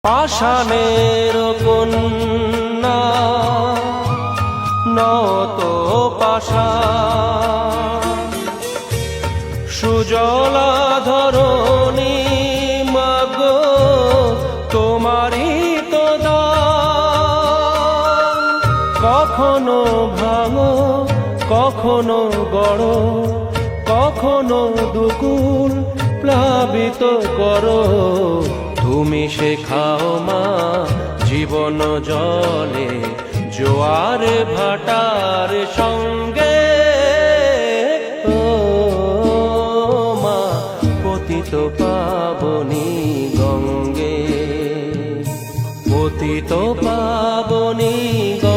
পাষাণের কন্যা নত পাষাণ, সুজলা ধরণী মাগো তোমারই তো দান। কখনো ভাঙো কখনো গড়, কখনো দুকুল প্লাবিত করো। তুমি শেখাও মা জীবন জলে জোয়ার ভাটার সঙ্গে। ও মা পতিত পাবনী গঙ্গে, পতিত পাবনী গঙ্গে।